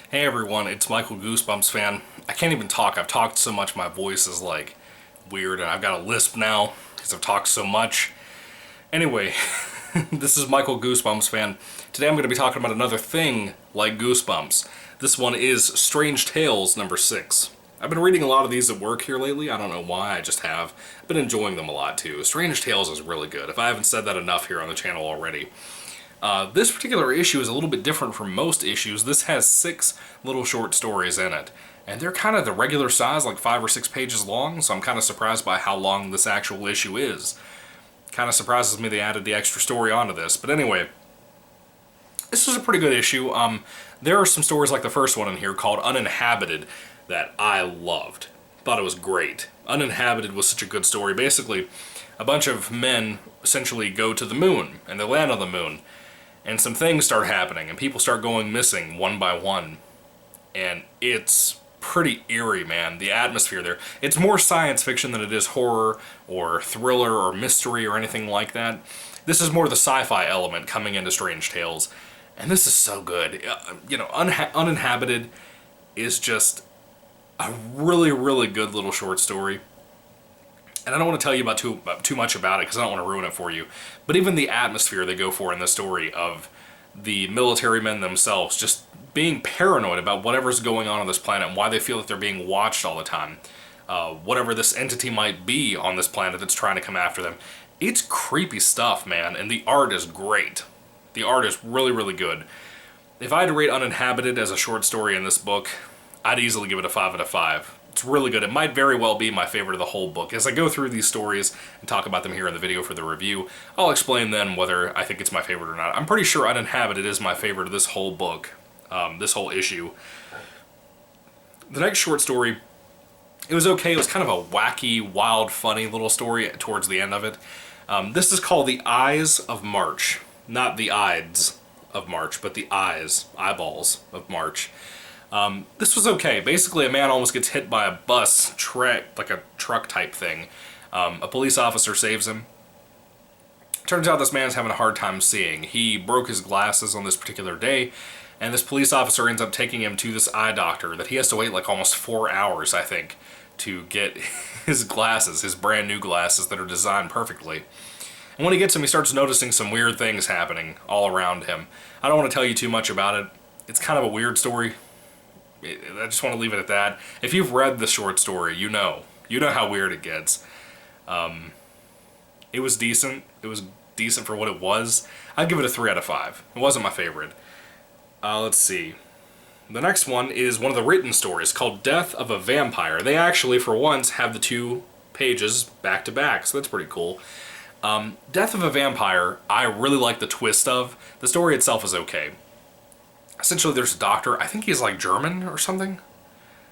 Hey everyone, it's Michael GoosebumpsFan. I can't even talk. I've talked so much my voice is like weird and I've got a lisp now because I've talked so much. Anyway, this is Michael GoosebumpsFan. Today I'm going to be talking about another thing like Goosebumps. This one is Strange Tales number 6. I've been reading a lot of these at work here lately. I don't know why, I just have. I've been enjoying them a lot too. Strange Tales is really good, if I haven't said that enough here on the channel already. This particular issue is a little bit different from most issues. This has 6 little short stories in it. And they're kind of the regular size, like 5 or 6 pages long, so I'm kind of surprised by how long this actual issue is. Kind of surprises me they added the extra story onto this. But anyway, this was a pretty good issue. There are some stories like the first one in here called Uninhabited that I loved. Thought it was great. Uninhabited was such a good story. Basically, a bunch of men essentially go to the moon, and they land on the moon. And some things start happening, and people start going missing one by one. And it's pretty eerie, man, the atmosphere there. It's more science fiction than it is horror, or thriller, or mystery, or anything like that. This is more the sci-fi element coming into Strange Tales. And this is so good. Uninhabited is just a really, really good little short story. And I don't want to tell you about too much about it because I don't want to ruin it for you. But even the atmosphere they go for in this story of the military men themselves just being paranoid about whatever's going on this planet and why they feel that they're being watched all the time. Whatever this entity might be on this planet that's trying to come after them. It's creepy stuff, man, and the art is great. The art is really, really good. If I had to rate Uninhabited as a short story in this book, I'd easily give it a 5 out of 5. It's really good. It might very well be my favorite of the whole book. As I go through these stories and talk about them here in the video for the review, I'll explain then whether I think it's my favorite or not. I'm pretty sure Uninhabited is my favorite of this whole book, this whole issue. The next short story, it was okay. It was kind of a wacky, wild, funny little story towards the end of it. This is called The Eyes of March. Not the Ides of March, but the eyeballs of March. This was okay. Basically, a man almost gets hit by a bus, like a truck type thing. A police officer saves him. Turns out this man's having a hard time seeing. He broke his glasses on this particular day, and this police officer ends up taking him to this eye doctor that he has to wait like almost 4 hours, I think, to get his glasses, his brand new glasses that are designed perfectly. And when he gets him, he starts noticing some weird things happening all around him. I don't want to tell you too much about it. It's kind of a weird story. I just want to leave it at that. If you've read the short story, you know how weird it gets. It was decent. It was decent for what it was. I'd give it a 3 out of 5. It wasn't my favorite. Let's see. The next one is one of the written stories called Death of a Vampire. They actually, for once, have the 2 pages back to back, so that's pretty cool. Death of a Vampire, I really like the twist of. The story itself is okay. Essentially, there's a doctor. I think he's like German or something.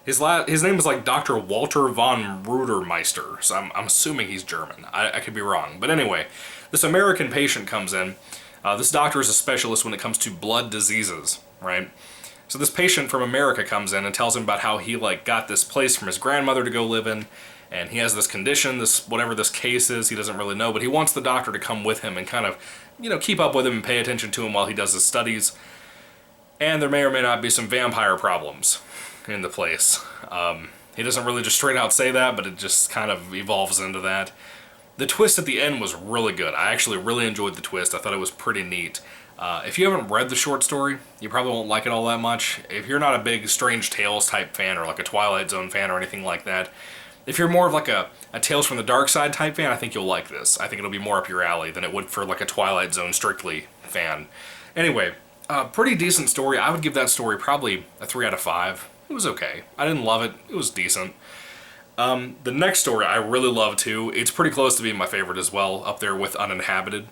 His name is like Dr. Walter von Rudermeister, so I'm assuming he's German. I could be wrong. But anyway, this American patient comes in. This doctor is a specialist when it comes to blood diseases, right? So this patient from America comes in and tells him about how he got this place from his grandmother to go live in, and he has this condition, whatever this case is, he doesn't really know, but he wants the doctor to come with him and kind of, keep up with him and pay attention to him while he does his studies. And there may or may not be some vampire problems in the place. He doesn't really just straight out say that, but it just kind of evolves into that. The twist at the end was really good. I actually really enjoyed the twist. I thought it was pretty neat. If you haven't read the short story, you probably won't like it all that much. If you're not a big Strange Tales type fan or like a Twilight Zone fan or anything like that, if you're more of like a Tales from the Dark Side type fan, I think you'll like this. I think it'll be more up your alley than it would for like a Twilight Zone strictly fan. Anyway, pretty decent story. I would give that story probably a 3 out of 5. It was okay. I didn't love it. It was decent. The next story I really love too. It's pretty close to being my favorite as well, up there with Uninhabited.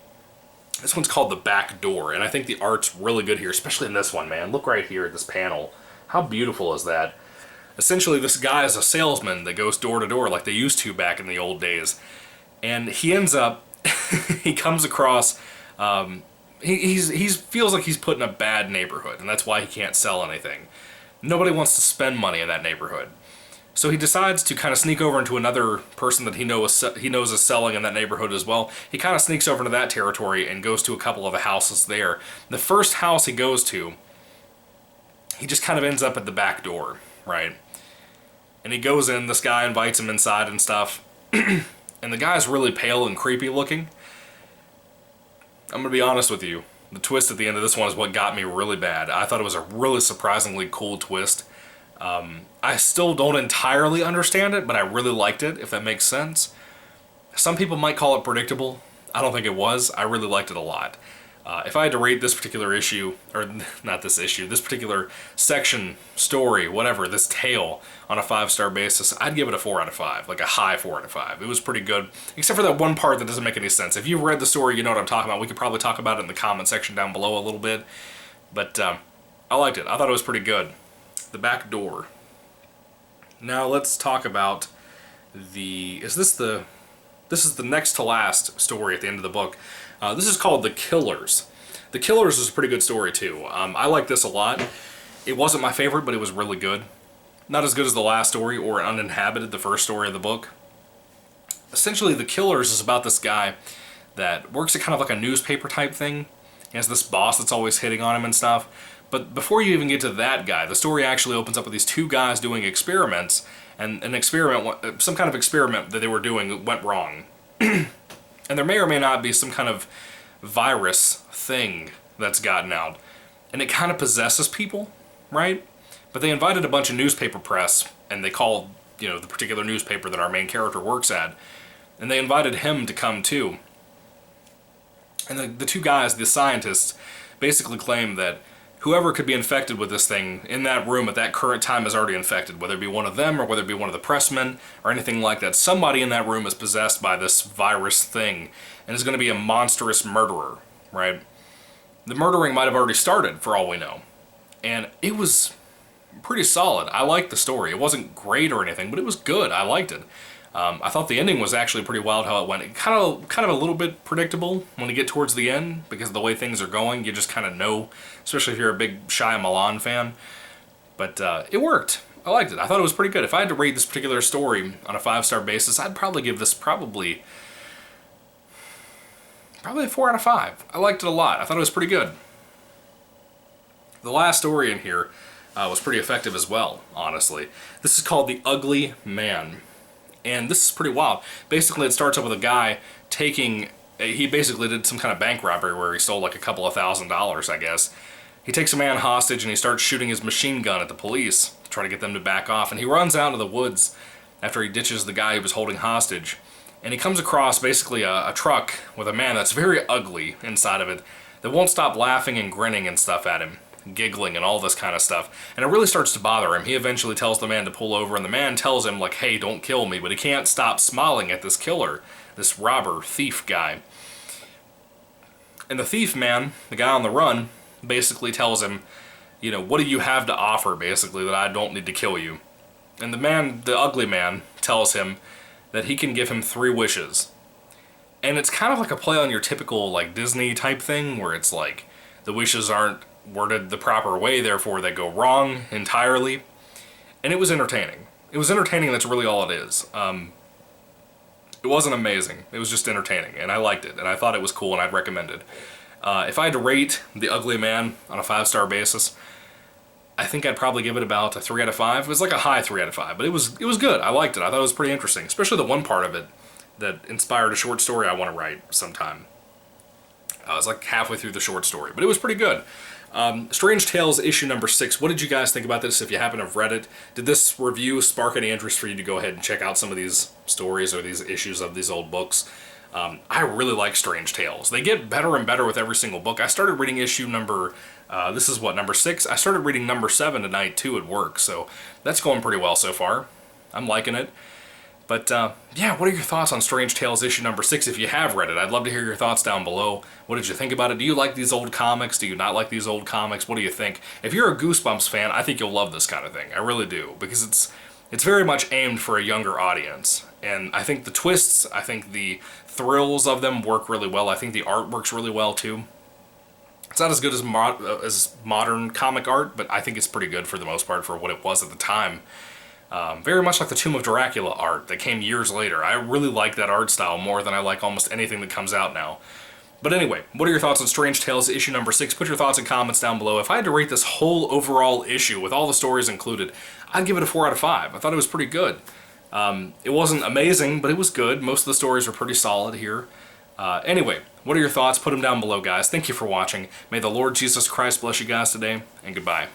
This one's called The Back Door, and I think the art's really good here, especially in this one, man. Look right here at this panel. How beautiful is that? Essentially, this guy is a salesman that goes door to door like they used to back in the old days. And he ends up, he comes across, he feels like he's put in a bad neighborhood, and that's why he can't sell anything. Nobody wants to spend money in that neighborhood. So he decides to kind of sneak over into another person that he knows is selling in that neighborhood as well. He kind of sneaks over into that territory and goes to a couple of the houses there. The first house he goes to, he just kind of ends up at the back door, right? And he goes in, this guy invites him inside and stuff, and the guy's really pale and creepy looking. I'm gonna be honest with you, the twist at the end of this one is what got me really bad. I thought it was a really surprisingly cool twist. I still don't entirely understand it, but I really liked it, if that makes sense. Some people might call it predictable. I don't think it was. I really liked it a lot. If I had to rate this particular issue, or not this issue, this particular section, story, whatever, this tale on a 5-star basis, I'd give it a 4 out of 5, like a high 4 out of 5. It was pretty good, except for that one part that doesn't make any sense. If you've read the story, you know what I'm talking about. We could probably talk about it in the comment section down below a little bit, but I liked it. I thought it was pretty good. The back door. Now let's talk about this is the next to last story at the end of the book. This is called The Killers. The Killers is a pretty good story too. I like this a lot. It wasn't my favorite, but it was really good. Not as good as the last story or Uninhabited, the first story of the book. Essentially, The Killers is about this guy that works at kind of like a newspaper type thing. He has this boss that's always hitting on him and stuff. But before you even get to that guy, the story actually opens up with these two guys doing experiments, and some kind of experiment that they were doing went wrong. And there may or may not be some kind of virus thing that's gotten out. And it kind of possesses people, right? But they invited a bunch of newspaper press, and they called, the particular newspaper that our main character works at, and they invited him to come too. And the two guys, the scientists, basically claim that whoever could be infected with this thing in that room at that current time is already infected, whether it be one of them or whether it be one of the pressmen or anything like that. Somebody in that room is possessed by this virus thing and is going to be a monstrous murderer, right? The murdering might have already started, for all we know. And it was pretty solid. I liked the story. It wasn't great or anything, but it was good. I liked it. I thought the ending was actually pretty wild how it went. It kind of a little bit predictable when you get towards the end, because of the way things are going. You just kind of know, especially if you're a big Shyamalan fan. But it worked. I liked it. I thought it was pretty good. If I had to rate this particular story on a 5-star basis, I'd probably give this probably a 4 out of 5. I liked it a lot. I thought it was pretty good. The last story in here was pretty effective as well, honestly. This is called The Ugly Man. And this is pretty wild. Basically, it starts up with a guy he basically did some kind of bank robbery where he stole like a couple of $1,000s, I guess. He takes a man hostage and he starts shooting his machine gun at the police to try to get them to back off. And he runs out of the woods after he ditches the guy who was holding hostage. And he comes across basically a truck with a man that's very ugly inside of it that won't stop laughing and grinning and stuff at him, giggling and all this kind of stuff. And it really starts to bother him. He eventually tells the man to pull over, and the man tells him, like, hey, don't kill me, but he can't stop smiling at this killer, this robber, thief guy. And the thief man, the guy on the run, basically tells him, what do you have to offer, basically, that I don't need to kill you? And the ugly man, tells him that he can give him 3 wishes. And it's kind of like a play on your typical, like, Disney type thing, where it's like, the wishes aren't worded the proper way, therefore they go wrong entirely. And it was entertaining. It was entertaining, that's really all it is. It wasn't amazing. It was just entertaining, and I liked it, and I thought it was cool, and I'd recommend it. If I had to rate The Ugly Man on a 5-star basis, I think I'd probably give it about a 3 out of 5. It was like a high 3 out of 5, but it was good. I liked it. I thought it was pretty interesting, especially the one part of it that inspired a short story I want to write sometime. I was like halfway through the short story, but it was pretty good. Strange Tales issue number 6. What did you guys think about this if you happen to have read it? Did this review spark any interest for you to go ahead and check out some of these stories or these issues of these old books? I really like Strange Tales. They get better and better with every single book. I started reading issue number, this is what, number 6? I started reading number 7 tonight too at work, so that's going pretty well so far. I'm liking it. But, yeah, what are your thoughts on Strange Tales issue number 6 if you have read it? I'd love to hear your thoughts down below. What did you think about it? Do you like these old comics? Do you not like these old comics? What do you think? If you're a Goosebumps fan, I think you'll love this kind of thing. I really do, because it's very much aimed for a younger audience. And I think the twists, I think the thrills of them work really well. I think the art works really well, too. It's not as good as modern comic art, but I think it's pretty good for the most part for what it was at the time. Very much like the Tomb of Dracula art that came years later. I really like that art style more than I like almost anything that comes out now. But anyway, what are your thoughts on Strange Tales issue number 6? Put your thoughts and comments down below. If I had to rate this whole overall issue with all the stories included, I'd give it a 4 out of 5. I thought it was pretty good. It wasn't amazing, but it was good. Most of the stories were pretty solid here. Anyway, what are your thoughts? Put them down below, guys. Thank you for watching. May the Lord Jesus Christ bless you guys today, and goodbye.